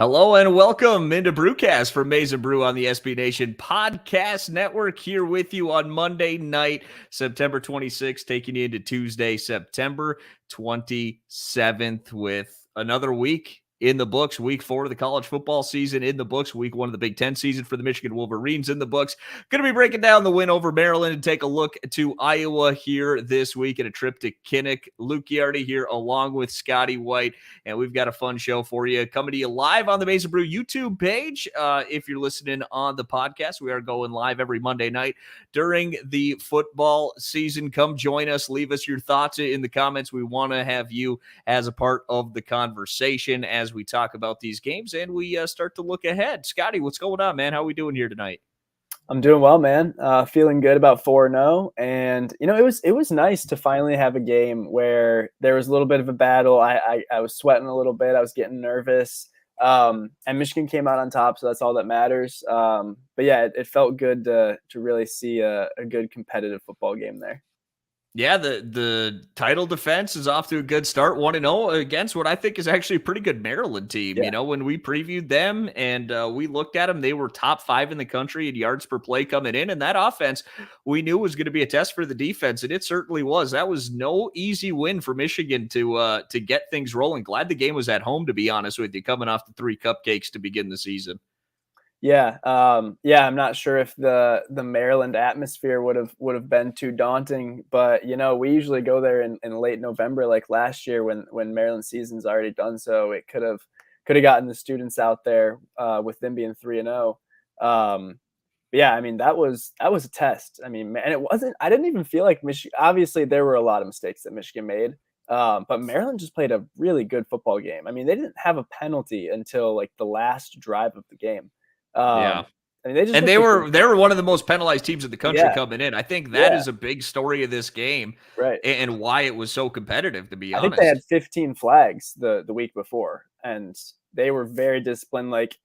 Hello and welcome into Brewcast from Maize and Brew on the SB Nation Podcast Network. Here with you on Monday night, September 26th, taking you into Tuesday, September 27th, with another week in the books. Week 4 of the college football season in the books. Week 1 of the Big Ten season for the Michigan Wolverines in the books. Going to be breaking down the win over Maryland and take a look to Iowa here this week and a trip to Kinnick. Luke Ghiardi here along with Scotty White. And we've got a fun show for you coming to you live on the Maize and Brew YouTube page. If you're listening on the podcast, we are going live every Monday night during the football season. Come join us. Leave us your thoughts in the comments. We want to have you as a part of the conversation as we talk about these games and we start to look ahead. Scotty, what's going on, man? How are we doing here tonight? I'm doing well, man. Feeling good about 4-0. And, it was nice to finally have a game where there was a little bit of a battle. I was sweating a little bit. I was getting nervous. And Michigan came out on top, so that's all that matters. But, yeah, it felt good to really see a good competitive football game there. Yeah, the title defense is off to a good start, 1-0 against what I think is actually a pretty good Maryland team. Yeah. You know, when we previewed them and we looked at them, they were top 5 in the country in yards per play coming in. And that offense we knew was going to be a test for the defense, and it certainly was. That was no easy win for Michigan to get things rolling. Glad the game was at home, to be honest with you, coming off the 3 cupcakes to begin the season. Yeah, I'm not sure if the Maryland atmosphere would have been too daunting, but we usually go there in late November, like last year when Maryland season's already done. So it could have gotten the students out there with them being 3-0. But yeah, I mean that was a test. I mean, and it wasn't. I didn't even feel like Michigan. Obviously, there were a lot of mistakes that Michigan made. But Maryland just played a really good football game. I mean, they didn't have a penalty until like the last drive of the game. Yeah. I mean, they were one of the most penalized teams in the country coming in. I think that is a big story of this game, right? And why it was so competitive. To be honest, I think they had 15 flags the week before, and they were very disciplined. Like,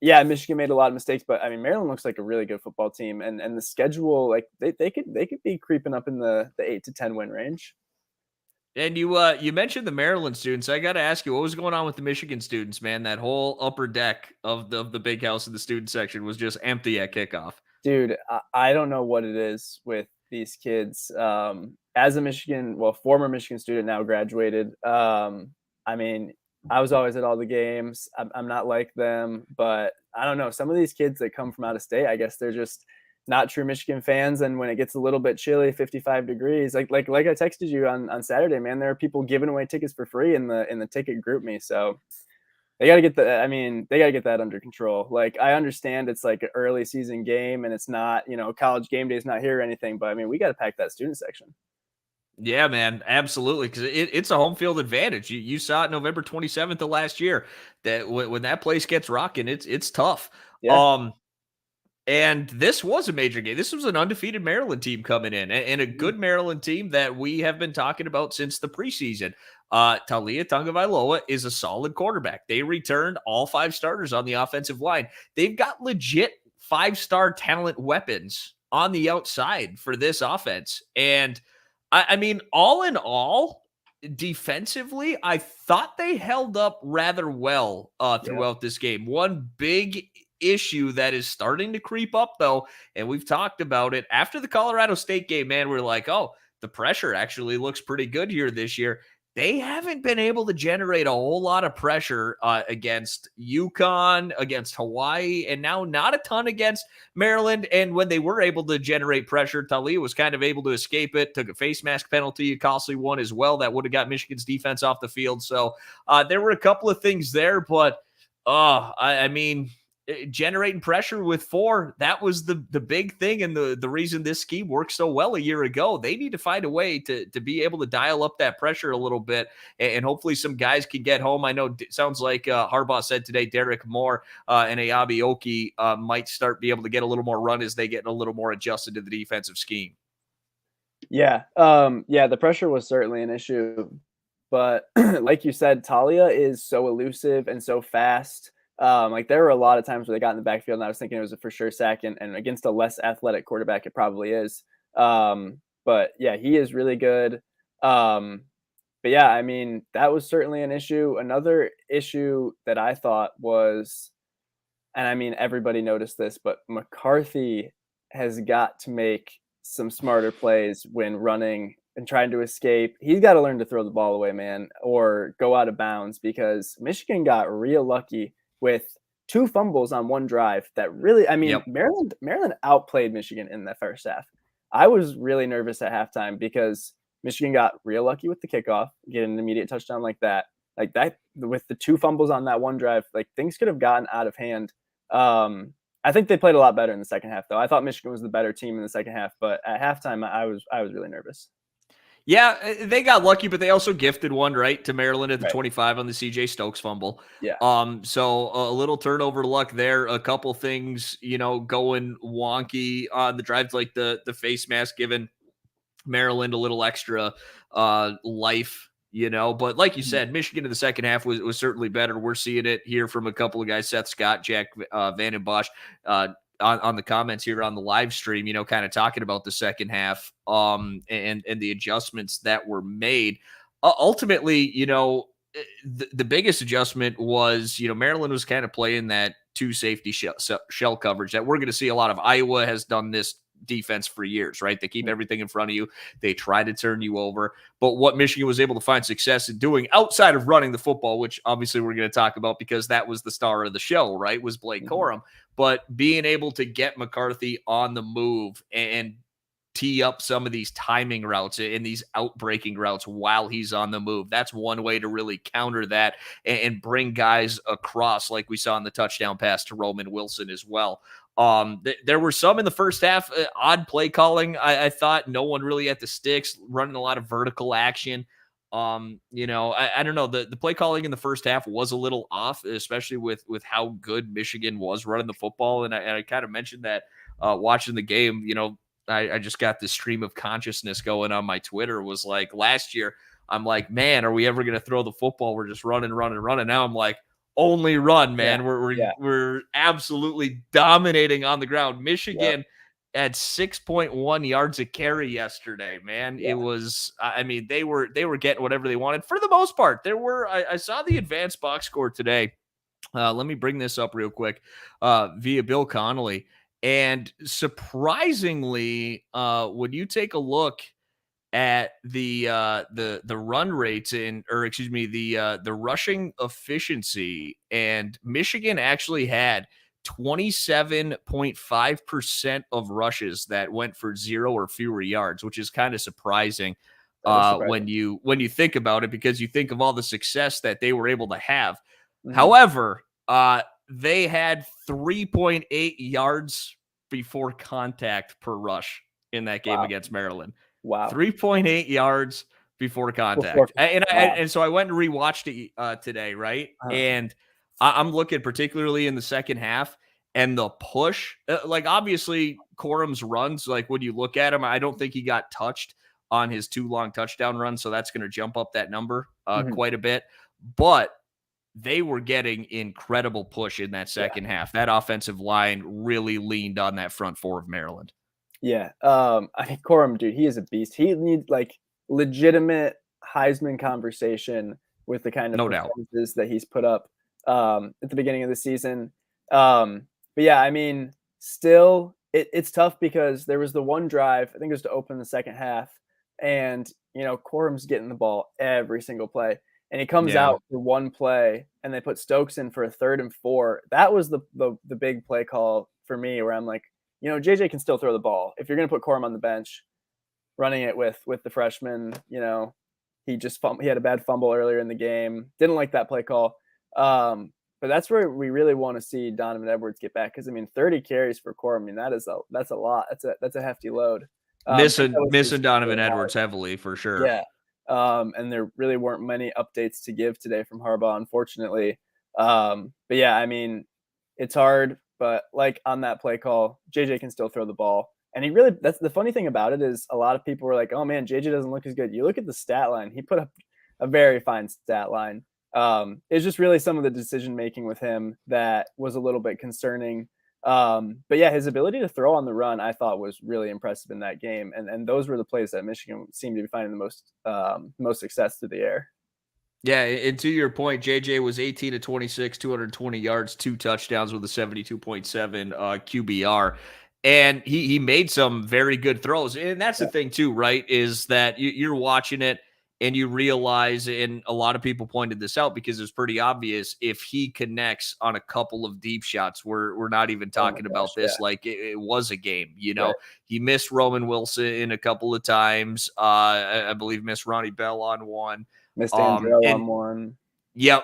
yeah, Michigan made a lot of mistakes, but I mean, Maryland looks like a really good football team, and the schedule, like they could be creeping up in the 8 to 10 win range. And you mentioned the Maryland students. I got to ask you, what was going on with the Michigan students, man? That whole upper deck of the big house in the student section was just empty at kickoff. Dude, I don't know what it is with these kids. As a former Michigan student, now graduated. I mean, I was always at all the games. I'm not like them, but I don't know. Some of these kids that come from out of state, I guess they're just not true Michigan fans. And when it gets a little bit chilly, 55 degrees, like I texted you on Saturday, man, there are people giving away tickets for free in the ticket group me. So they got to get that under control. Like, I understand it's like an early season game and it's not, college game day is not here or anything, but I mean, we got to pack that student section. Yeah, man, absolutely. Because it's a home field advantage. You saw it November 27th of last year that when that place gets rocking, it's tough. Yeah. And this was a major game. This was an undefeated Maryland team coming in, and a good Maryland team that we have been talking about since the preseason. Talia Tagovailoa is a solid quarterback. They returned all 5 starters on the offensive line. They've got legit 5-star talent weapons on the outside for this offense. And I mean, all in all, defensively, I thought they held up rather well throughout this game. One big issue that is starting to creep up, though, and we've talked about it after the Colorado State game, man, we're like, oh, the pressure actually looks pretty good here this year. They haven't been able to generate a whole lot of pressure against UConn, against Hawaii, and now not a ton against Maryland. And when they were able to generate pressure, Talia was kind of able to escape it, took a face mask penalty, a costly one as well. That would have got Michigan's defense off the field. So there were a couple of things there, but I mean, generating pressure with 4, that was the big thing, and the reason this scheme worked so well a year ago. They need to find a way to be able to dial up that pressure a little bit, and hopefully some guys can get home. I know it sounds like Harbaugh said today Derek Moore and Ayabi Oki might be able to get a little more run as they get a little more adjusted to the defensive scheme. Yeah, the pressure was certainly an issue, but like you said, Talia is so elusive and so fast. Like, there were a lot of times where they got in the backfield and I was thinking it was a for sure sack, and against a less athletic quarterback, it probably is. But yeah, he is really good. yeah, I mean, that was certainly an issue. Another issue that I thought was, and I mean, everybody noticed this, but McCarthy has got to make some smarter plays when running and trying to escape. He's got to learn to throw the ball away, man, or go out of bounds, because Michigan got real lucky with two fumbles on one drive that really, I mean, Yep. Maryland outplayed Michigan in the first half. I was really nervous at halftime because Michigan got real lucky with the kickoff, getting an immediate touchdown like that. Like that, with the two fumbles on that one drive, like things could have gotten out of hand. I think they played a lot better in the second half, though. I thought Michigan was the better team in the second half, but at halftime, I was really nervous. Yeah, they got lucky, but they also gifted one right to Maryland at the Right. 25 on the CJ Stokes fumble. Yeah. So a little turnover luck there. A couple things, going wonky on the drive, like the face mask giving Maryland a little extra life. But like you Mhm. said, Michigan in the second half was certainly better. We're seeing it here from a couple of guys, Seth Scott, Jack Van den Bosch, on the comments here on the live stream, kind of talking about the second half and the adjustments that were made. Ultimately, the biggest adjustment was, Maryland was kind of playing that two safety shell coverage that we're going to see a lot of. Iowa has done this defense for years, right? They keep everything in front of you. They try to turn you over. But what Michigan was able to find success in doing outside of running the football, which obviously we're going to talk about because that was the star of the show, right? Was Blake Corum. But being able to get McCarthy on the move and tee up some of these timing routes and these outbreaking routes while he's on the move. That's one way to really counter that and bring guys across, like we saw in the touchdown pass to Roman Wilson as well. There were some in the first half, odd play calling. I thought no one really at the sticks, running a lot of vertical action. I don't know. The play calling in the first half was a little off, especially with how good Michigan was running the football. And I kind of mentioned that watching the game, I just got this stream of consciousness going on my Twitter. Was like last year, I'm like, man, are we ever going to throw the football? We're just running. Now I'm like, only run, Yeah. man. We're Yeah. we're absolutely dominating on the ground. Yep. Michigan at 6.1 yards a carry yesterday, man. It Yeah. was, I mean, they were getting whatever they wanted for the most part. I saw the advanced box score today. Let me bring this up real quick via Bill Connolly. And surprisingly, when you take a look at the run rates the rushing efficiency, and Michigan actually had 27.5% of rushes that went for 0 or fewer yards, which is kind of surprising That is when surprising. you think about it, because you think of all the success that they were able to have. Mhm. However, they had 3.8 yards before contact per rush in that game Wow. against Maryland. Wow. 3.8 yards before Before contact. wow. And so I went and rewatched it today, right? Uh-huh. And I'm looking particularly in the second half and the push. Like, obviously, Corum's runs, like when you look at him, I don't think he got touched on his 2 long touchdown runs. So that's going to jump up that number Mhm. quite a bit. But they were getting incredible push in that Yeah. second half. That offensive line really leaned on that front four of Maryland. Yeah. I mean, Corum, dude, he is a beast. He needs like legitimate Heisman conversation with the kind of No doubt. performances that he's put up at the beginning of the season. But yeah, I mean, still, it's tough because there was the one drive, I think it was to open the second half, and Corum's getting the ball every single play, and he comes Yeah. out for one play, and they put Stokes in for a 3rd and 4. That was the big play call for me, where I'm like, JJ can still throw the ball. If you're going to put Corum on the bench, running it with the freshman, he had a bad fumble earlier in the game. Didn't like that play call. But that's where we really want to see Donovan Edwards get back, because I mean, 30 carries for Corum. I mean, that's a lot. That's a hefty load. Missing Donovan Edwards heavily for sure. Yeah. And there really weren't many updates to give today from Harbaugh, unfortunately. But yeah, I mean, it's hard, but like on that play call, JJ can still throw the ball. And that's the funny thing about it, is a lot of people were like, oh man, JJ doesn't look as good. You look at the stat line, he put up a very fine stat line. It's just really some of the decision making with him that was a little bit concerning. But yeah, his ability to throw on the run, I thought was really impressive in that game. And those were the plays that Michigan seemed to be finding the most success through the air. Yeah, and to your point, JJ was 18 to 26, 220 yards, 2 touchdowns with a 72.7 QBR. And he made some very good throws. And that's the Yeah. thing, too, right? Is that you're watching it and you realize, and a lot of people pointed this out because it's pretty obvious, if he connects on a couple of deep shots, we're not even Oh my talking gosh. about Yeah. this like it was a game. Right. He missed Roman Wilson a couple of times. I believe missed Ronnie Bell on one. Missed Andrell And on one.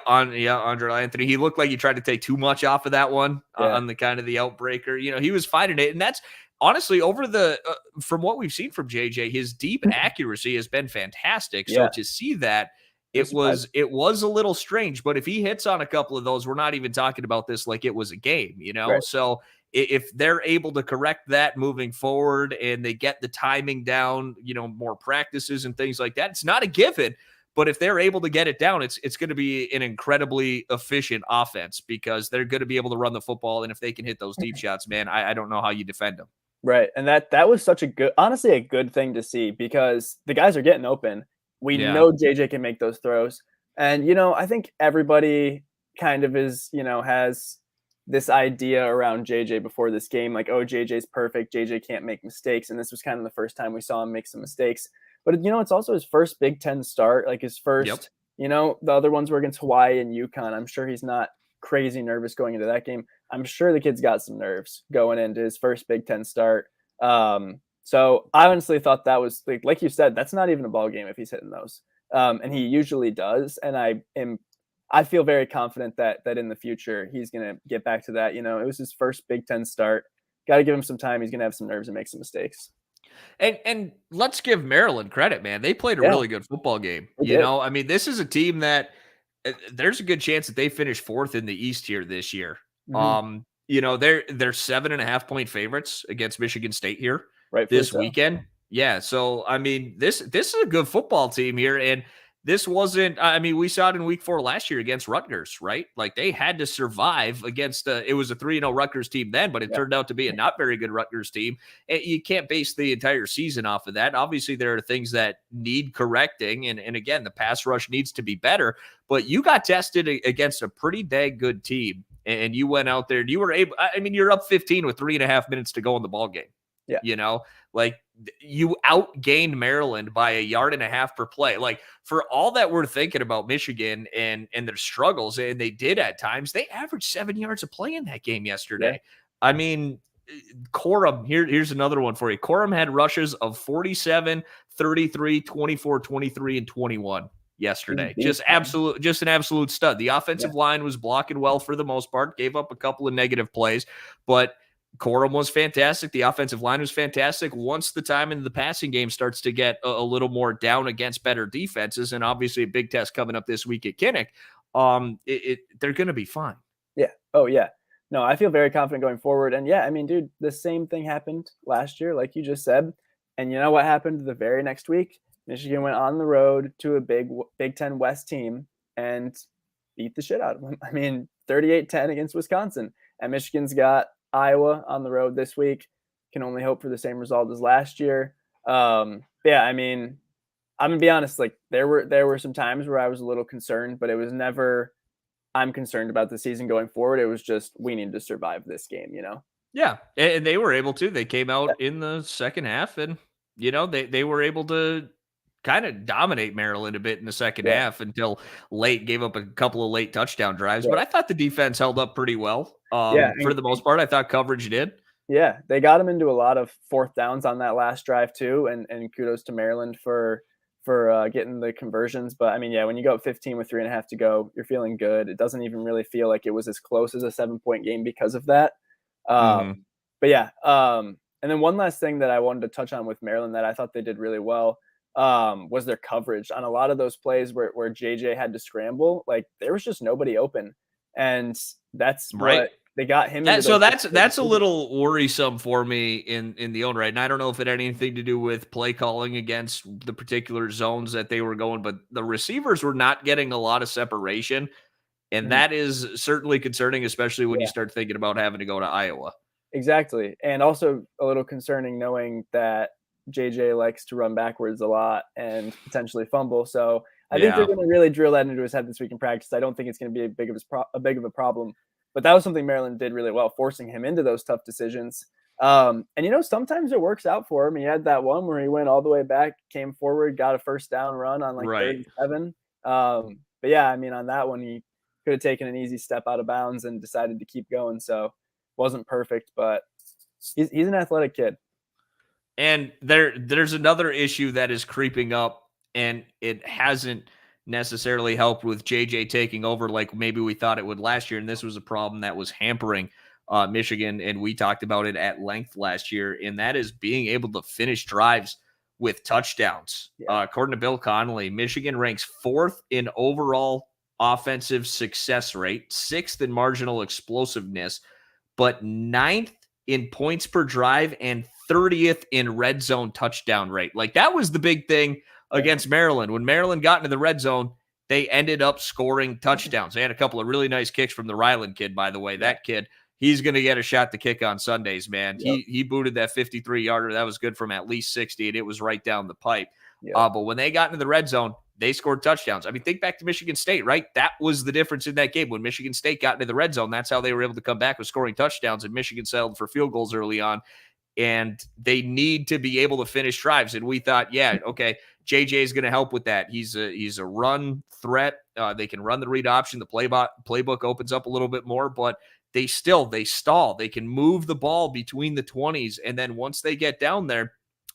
Andre Anthony. He looked like he tried to take too much off of that one Yeah. on the kind of the outbreaker. He was finding it, and that's honestly over the from what we've seen from JJ, his deep accuracy has been fantastic. So Yeah. to see that, It was it was a little strange, but if he hits on a couple of those, we're not even talking about this like it was a game. right. So if they're able to correct that moving forward and they get the timing down, more practices and things like that, it's not a given. But if they're able to get it down, it's going to be an incredibly efficient offense because they're going to be able to run the football. And if they can hit those deep shots, man, I don't know how you defend them. Right. And that was such honestly a good thing to see because the guys are getting open. We Yeah. know JJ can make those throws. And I think everybody kind of has this idea around JJ before this game, like, oh, JJ's perfect. JJ can't make mistakes. And this was kind of the first time we saw him make some mistakes. But it's also his first Big Ten start, like his Yep. first, the other ones were against Hawaii and UConn. I'm sure he's not crazy nervous going into that game. I'm sure the kid's got some nerves going into his first Big Ten start. So I honestly thought that was like you said, that's not even a ball game if he's hitting those. And he usually does. And I feel very confident that in the future he's gonna get back to that. It was his first Big Ten start. Got to give him some time. He's gonna have some nerves and make some mistakes. And let's give Maryland credit, man. They played a Yeah, really good football game. they did. I mean, this is a team that there's a good chance that they finish fourth in the East here this year. Mhm. They're 7.5 point favorites against Michigan State here Rightfully this so. weekend. Yeah, so I mean, this is a good football team here, and this wasn't. I mean, we saw it in Week 4 last year against Rutgers, right? Like they had to survive against. It was a 3-0 Rutgers team then, but it Yeah. turned out to be a not very good Rutgers team. And you can't base the entire season off of that. Obviously, there are things that need correcting, and again, the pass rush needs to be better. But you got tested against a pretty dang good team, and you went out there and you were able. I mean, you're up 15 with 3.5 minutes to go in the ball game. Yeah. Like you outgained Maryland by 1.5 yards per play. Like for all that we're thinking about Michigan and their struggles, and they did at times, they averaged 7 yards a play in that game yesterday. Yeah. I mean, Corum, here's another one for you. Corum had rushes of 47, 33, 24, 23, and 21 yesterday. Just an absolute stud. The offensive line was blocking well for the most part, gave up a couple of negative plays, but Corum was fantastic. The offensive line was fantastic. Once the time in the passing game starts to get a little more down against better defenses, and obviously a big test coming up this week at Kinnick, they're going to be fine. Yeah. Oh, yeah. No, I feel very confident going forward. And yeah, I mean, dude, the same thing happened last year, like you just said. And you know what happened the very next week? Michigan went on the road to a Big Ten West team and beat the shit out of them. I mean, 38-10 against Wisconsin. And Michigan's got Iowa on the road this week. Can only hope for the same result as last year. Yeah, I mean, I'm gonna be honest. Like there were some times where I was a little concerned, but it was never I'm concerned about the season going forward. It was just we need to survive this game. Yeah, and they were able to. They came out in the second half, and they were able to kind of dominate Maryland a bit in the second Yeah. half until late. Gave up a couple of late touchdown drives, Yeah. but I thought the defense held up pretty well. Yeah, For the most part, I thought coverage did. Yeah, they got him into a lot of fourth downs on that last drive too, and kudos to Maryland for getting the conversions. But I mean, yeah, when you go up 15 with 3.5 to go, you're feeling good. It doesn't even really feel like it was as close as a 7-point game because of that. But yeah, and then one last thing that I wanted to touch on with Maryland that I thought they did really well was their coverage on a lot of those plays where JJ had to scramble. Like there was just nobody open, and that's Right. what they got him. So that's a little worrisome for me in the own right. And I don't know if it had anything to do with play calling against the particular zones that they were going, but the receivers were not getting a lot of separation. And that is certainly concerning, especially when you start thinking about having to go to Iowa. Exactly. And also a little concerning knowing that JJ likes to run backwards a lot and potentially fumble. So I think they're Yeah. going to really drill that into his head this week in practice. I don't think it's going to be a big of a problem. But that was something Maryland did really well, forcing him into those tough decisions. And sometimes it works out for him. He had that one where he went all the way back, came forward, got a first down run on like Right. 37. But yeah, I mean, on that one, he could have taken an easy step out of bounds and decided to keep going. So wasn't perfect, but he's an athletic kid. And there's another issue that is creeping up, and it hasn't necessarily helped with JJ taking over like maybe we thought it would last year. And this was a problem that was hampering Michigan, and we talked about it at length last year, and that is being able to finish drives with touchdowns. Yeah. According to Bill Connolly, Michigan ranks 4th in overall offensive success rate, 6th in marginal explosiveness, but 9th in points per drive and 30th in red zone touchdown rate. Like that was the big thing against Maryland. When Maryland got into the red zone, they ended up scoring touchdowns. They had a couple of really nice kicks from the Ryland kid, by the way. That kid, he's going to get a shot to kick on Sundays, man. Yep. He booted that 53-yarder. That was good from at least 60, and it was right down the pipe. Yep. But when they got into the red zone, they scored touchdowns. I mean, think back to Michigan State, right? That was the difference in that game. When Michigan State got into the red zone, that's how they were able to come back with scoring touchdowns, and Michigan settled for field goals early on. And they need to be able to finish drives. And we thought, yeah, okay, JJ is going to help with that. He's a run threat. They can run the read option. The playbook opens up a little bit more, but they stall. They can move the ball between the 20s. And then once they get down there,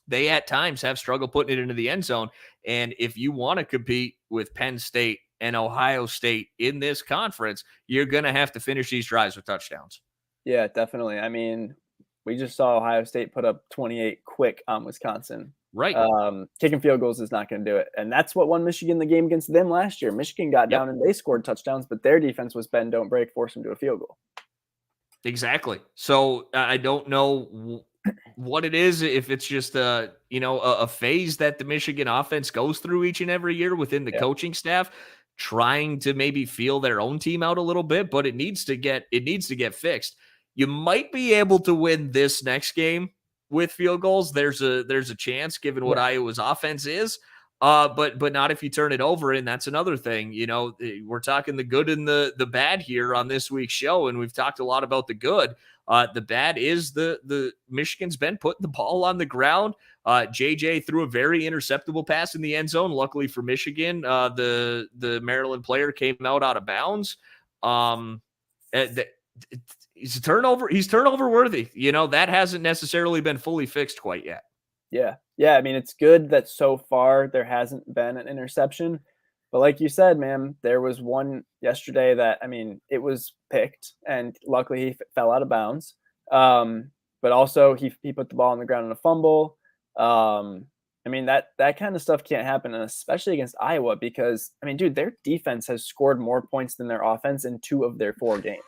they at times have struggled putting it into the end zone. And if you want to compete with Penn State and Ohio State in this conference, you're going to have to finish these drives with touchdowns. Yeah, definitely. I mean, we just saw Ohio State put up 28 quick on Wisconsin. Right. Kicking field goals is not going to do it. And that's what won Michigan the game against them last year. Michigan got down and they scored touchdowns, but their defense was bend, don't break, force them to a field goal. Exactly. So I don't know what it is, if it's just a phase that the Michigan offense goes through each and every year within the coaching staff, trying to maybe feel their own team out a little bit, but it needs to get fixed. You might be able to win this next game with field goals. There's a chance given what Iowa's offense is. But not if you turn it over. And that's another thing. We're talking the good and the bad here on this week's show, and we've talked a lot about the good. The bad is the Michigan's been putting the ball on the ground. JJ threw a very interceptable pass in the end zone. Luckily for Michigan, the Maryland player came out of bounds. He's turnover worthy. That hasn't necessarily been fully fixed quite yet. Yeah. I mean, it's good that so far there hasn't been an interception. But like you said, man, there was one yesterday that, I mean, it was picked, and luckily he fell out of bounds. But also he put the ball on the ground in a fumble. I mean, that kind of stuff can't happen, and especially against Iowa, because, I mean, dude, their defense has scored more points than their offense in 2 of their 4 games.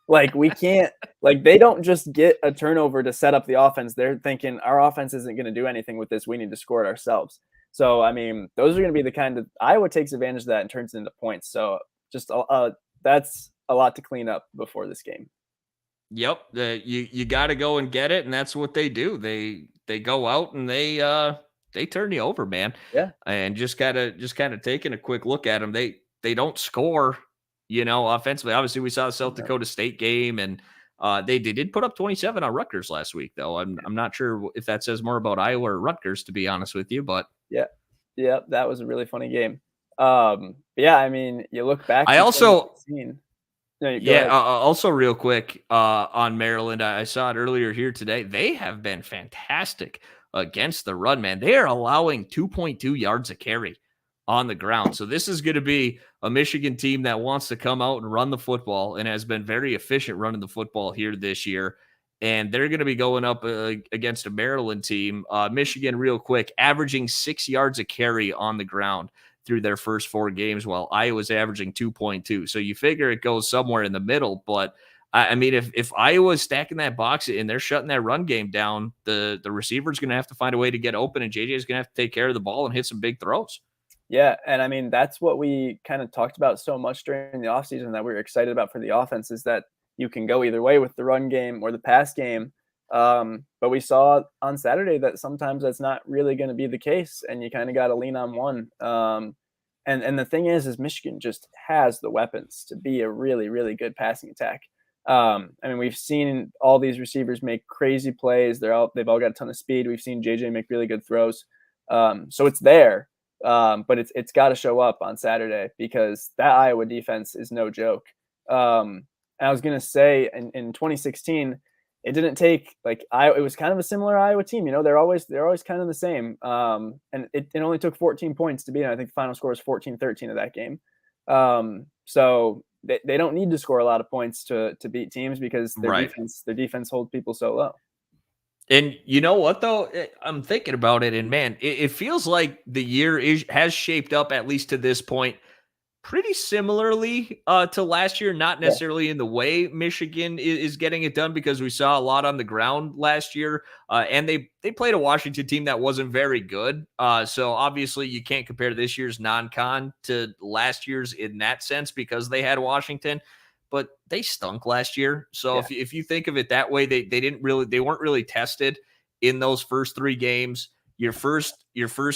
Like, we can't, like, they don't just get a turnover to set up the offense. They're thinking our offense isn't going to do anything with this. We need to score it ourselves. So, I mean, those are going to be the kind of, Iowa takes advantage of that and turns it into points. So just that's a lot to clean up before this game. Yep. You got to go and get it. And that's what they do. They go out and they turn you over, man. Yeah. And just kind of taking a quick look at them. They don't score, offensively. Obviously we saw the South Dakota State game, and they did put up 27 on Rutgers last week, though. I'm not sure if that says more about Iowa or Rutgers, to be honest with you, but yeah, that was a really funny game. Yeah, I mean, you look back. Also real quick on Maryland, I saw it earlier here today. They have been fantastic against the run, man. They are allowing 2.2 yards a carry on the ground. So this is going to be a Michigan team that wants to come out and run the football, and has been very efficient running the football here this year. And they're going to be going up against a Maryland team. Michigan, real quick, averaging 6 yards a carry on the ground through their first 4 games, while Iowa's averaging 2.2. So you figure it goes somewhere in the middle. But I mean, if Iowa's stacking that box and they're shutting that run game down, the receiver's going to have to find a way to get open, and JJ is going to have to take care of the ball and hit some big throws. Yeah, and I mean, that's what we kind of talked about so much during the offseason that we were excited about for the offense, is that you can go either way with the run game or the pass game. But we saw on Saturday that sometimes that's not really going to be the case, and you kind of got to lean on one. And the thing is Michigan just has the weapons to be a really, really good passing attack. I mean, we've seen all these receivers make crazy plays. They've all got a ton of speed. We've seen JJ make really good throws. So it's there, but it's got to show up on Saturday because that Iowa defense is no joke. And I was gonna say in 2016, it didn't take like it was kind of a similar Iowa team. You know, they're always kind of the same. And it only took 14 points to beat it. I think the final score was 14-13 of that game. So they don't need to score a lot of points to beat teams because their defense holds people so low. And you know what, though? I'm thinking about it, and man, it feels like the year has shaped up, at least to this point, pretty similarly to last year. Not necessarily in the way Michigan is getting it done, because we saw a lot on the ground last year, and they played a Washington team that wasn't very good. So obviously you can't compare this year's non-con to last year's in that sense because they had Washington. But they stunk last year. So if you think of it that way, they weren't really tested in those first 3 games. Your first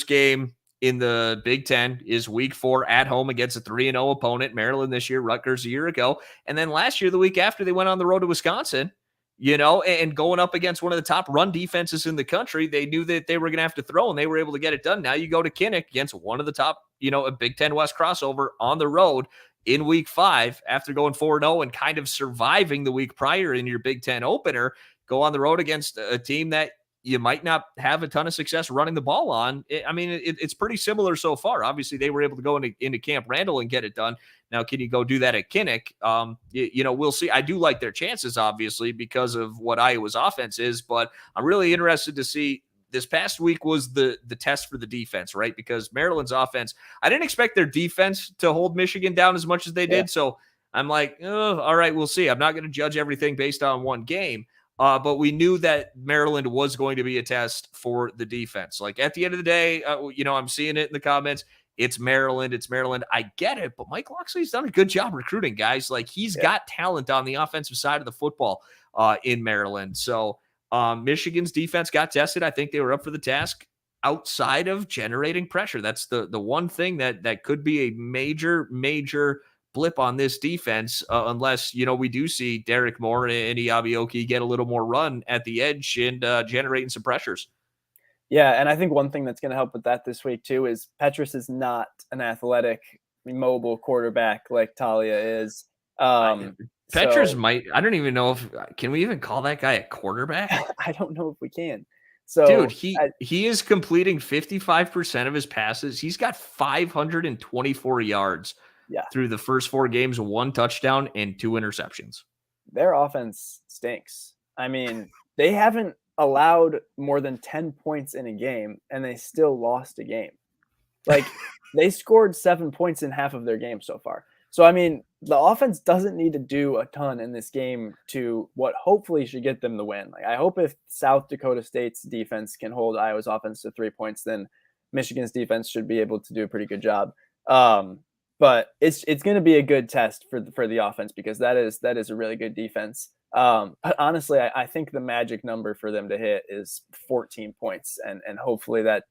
game in the Big Ten is week 4 at home against a 3-0 opponent, Maryland this year, Rutgers a year ago. And then last year, the week after, they went on the road to Wisconsin, and going up against one of the top run defenses in the country. They knew that they were going to have to throw, and they were able to get it done. Now you go to Kinnick against one of the top, a Big Ten West crossover on the road in week 5 after going 4-0 and kind of surviving the week prior in your Big Ten opener. Go on the road against a team that you might not have a ton of success running the ball on. It's pretty similar so far. Obviously, they were able to go into Camp Randall and get it done. Now, can you go do that at Kinnick? We'll see. I do like their chances, obviously, because of what Iowa's offense is, but I'm really interested to see. This past week was the test for the defense, right? Because Maryland's offense, I didn't expect their defense to hold Michigan down as much as they did. So I'm like, all right, we'll see. I'm not going to judge everything based on one game. But we knew that Maryland was going to be a test for the defense. Like at the end of the day, I'm seeing it in the comments. It's Maryland. I get it, but Mike Locksley's done a good job recruiting guys. Like he's got talent on the offensive side of the football in Maryland. So Michigan's defense got tested. I think they were up for the task outside of generating pressure. That's the one thing that could be a major blip on this defense, unless, we do see Derek Moore and Iabioki get a little more run at the edge and generating some pressures. Yeah, and I think one thing that's going to help with that this week too is Petrus is not an athletic, mobile quarterback like Talia is. Petrus might. I don't even know can we even call that guy a quarterback? I don't know if we can. So, dude, he is completing 55% of his passes. He's got 524 yards through the first 4 games, 1 touchdown and 2 interceptions. Their offense stinks. I mean, they haven't allowed more than 10 points in a game, and they still lost a game. Like, they scored 7 points in half of their game so far. So, I mean, the offense doesn't need to do a ton in this game to what hopefully should get them the win. Like, I hope if South Dakota State's defense can hold Iowa's offense to 3 points, then Michigan's defense should be able to do a pretty good job. But it's going to be a good test for the offense because that is a really good defense. But honestly, I think the magic number for them to hit is 14 points, and hopefully that,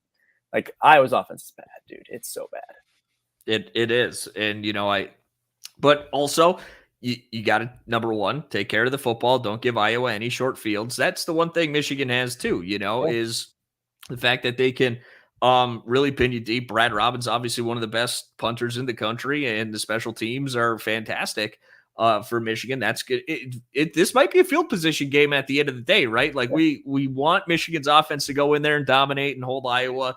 like, Iowa's offense is bad, dude. It's so bad. It is, and but also you got to, number one, take care of the football. Don't give Iowa any short fields. That's the one thing Michigan has too. Is the fact that they can really pin you deep. Brad Robbins, obviously one of the best punters in the country, and the special teams are fantastic for Michigan. That's good. This might be a field position game at the end of the day, right? Like we want Michigan's offense to go in there and dominate and hold Iowa.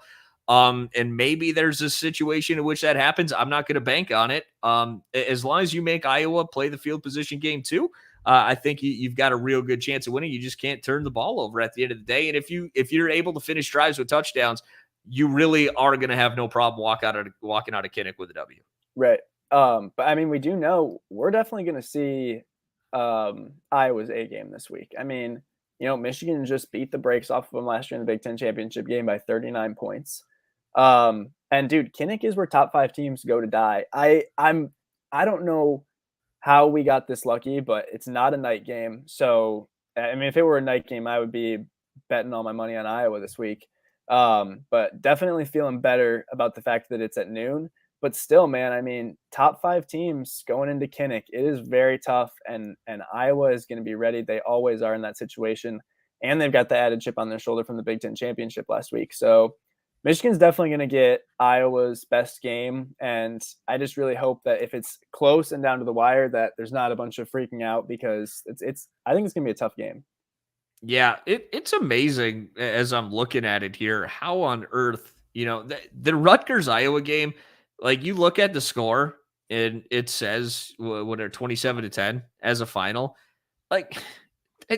And maybe there's a situation in which that happens. I'm not going to bank on it. As long as you make Iowa play the field position game too, I think you've got a real good chance of winning. You just can't turn the ball over at the end of the day. And if you're able to finish drives with touchdowns, you really are going to have no problem walking out of Kinnick with a W. Right. But I mean, we do know we're definitely going to see Iowa's A game this week. I mean, Michigan just beat the brakes off of them last year in the Big Ten championship game by 39 points. And dude, Kinnick is where top 5 teams go to die. I don't know how we got this lucky, but it's not a night game. So, I mean, if it were a night game, I would be betting all my money on Iowa this week. But definitely feeling better about the fact that it's at noon. But still, man, I mean, top 5 teams going into Kinnick, it is very tough, and Iowa is going to be ready. They always are in that situation, and they've got the added chip on their shoulder from the Big Ten championship last week. So Michigan's definitely going to get Iowa's best game, and I just really hope that if it's close and down to the wire, that there's not a bunch of freaking out, because it's I think it's going to be a tough game. Yeah, it's amazing as I'm looking at it here, how on earth, the Rutgers Iowa game, like you look at the score and it says what are 27-10 as a final. Like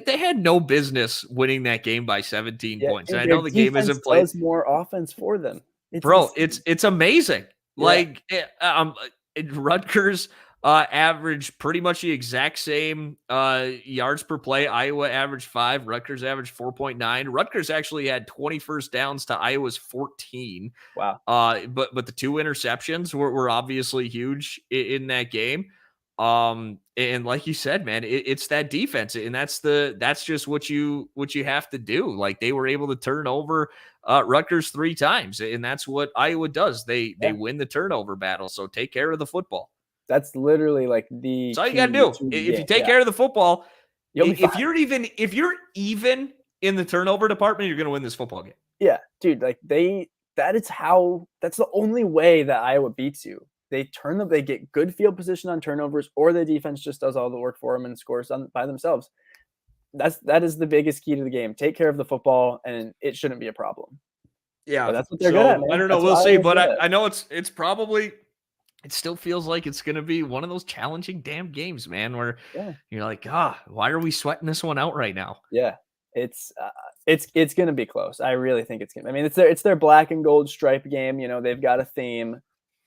they had no business winning that game by 17 Yeah, points. And dude, I their know the game defense isn't played. does more offense for them. It's Bro, insane. it's amazing. Yeah, Like Rutgers averaged pretty much the exact same yards per play. Iowa averaged 5, Rutgers averaged 4.9. Rutgers actually had 20 first downs to Iowa's 14. wow. But the 2 interceptions were obviously huge in that game. And like you said, man, it's that defense, and that's just what you have to do. Like they were able to turn over Rutgers 3 times, and that's what Iowa does. They Yeah, win the turnover battle. So take care of the football. that's literally like the That's all you got to key do. to the If you game. take Yeah, care of the football, you'll be fine. if you're even in the turnover department, you're going to win this football game. Yeah, dude, like that's the only way that Iowa beats you. They get good field position on turnovers, or the defense just does all the work for them and scores by themselves. That is the biggest key to the game. Take care of the football, and it shouldn't be a problem. But Yeah. that's what they're good at, So I man. don't know. That's We'll what see. Iowa's But good at. I know it's probably, it still feels like it's going to be one of those challenging damn games, man, where Yeah, you're like, why are we sweating this one out right now? yeah. It's gonna be close. I really think it's gonna. I mean, it's their black and gold stripe game. They've got a theme.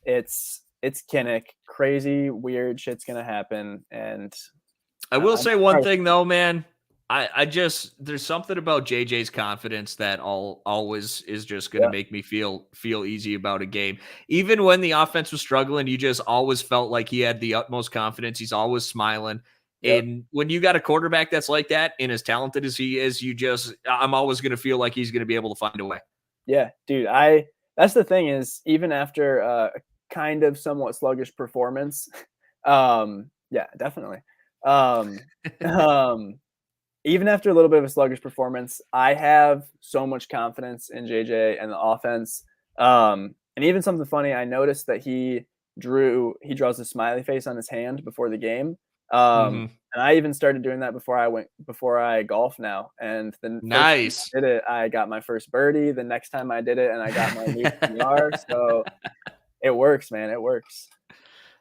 It's Kinnick. Crazy, weird shit's gonna happen, and I will I'm say not one surprised. thing though, man. I just, there's something about JJ's confidence that always is just going to Yeah, make me feel easy about a game. Even when the offense was struggling, you just always felt like he had the utmost confidence. He's always smiling. yep, And when you got a quarterback that's like that, and as talented as he is, I'm always going to feel like he's going to be able to find a way. yeah, dude. That's the thing is, even after a kind of somewhat sluggish performance, yeah, definitely. Um, um, Even after a little bit of a sluggish performance, I have so much confidence in JJ and the offense. And even something funny, I noticed that he draws a smiley face on his hand before the game. Hmm. And I even started doing that before I golf now. And the first time Nice. I did it, I got my first birdie. The next time I did it, and I got my new PR. So it works, man. It works.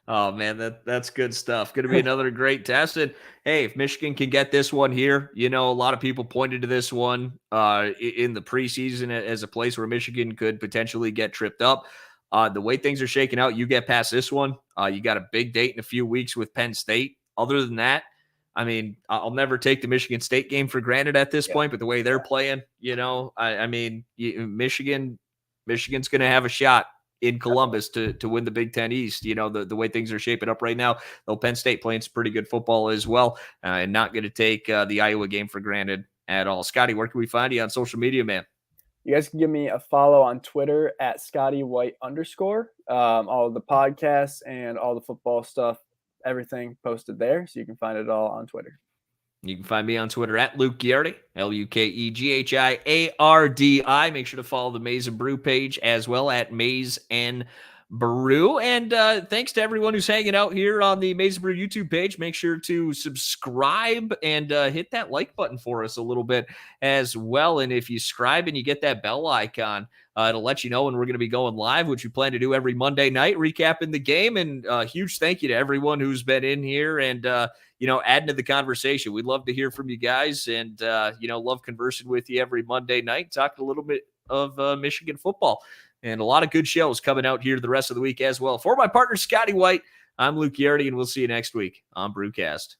Oh man, that's good stuff. Going to be another great test. And hey, if Michigan can get this one here, a lot of people pointed to this one in the preseason as a place where Michigan could potentially get tripped up. The way things are shaking out, you get past this one. You got a big date in a few weeks with Penn State. Other than that, I mean, I'll never take the Michigan State game for granted at this Yeah. point. But the way they're playing, I mean, Michigan's going to have a shot in Columbus to win the Big Ten East. The way things are shaping up right now, though Penn State playing some pretty good football as well, and not going to take the Iowa game for granted at all. Scotty, where can we find you on social media, man? You guys can give me a follow on Twitter at Scotty White _. All of the podcasts and all the football stuff, everything posted there. So you can find it all on Twitter. You can find me on Twitter at Luke Ghiardi, LUKEGHIARDI. Make sure to follow the Maize and Brew page as well at Maize and Brew. And thanks to everyone who's hanging out here on the Maize and Brew YouTube page. Make sure to subscribe and hit that like button for us a little bit as well. And if you subscribe and you get that bell icon, it'll let you know when we're going to be going live, which we plan to do every Monday night, recapping the game. And huge thank you to everyone who's been in here and adding to the conversation. We'd love to hear from you guys and, love conversing with you every Monday night, talking a little bit of Michigan football and a lot of good shows coming out here the rest of the week as well. For my partner, Scotty White, I'm Luke Ghiardi, and we'll see you next week on Brewcast.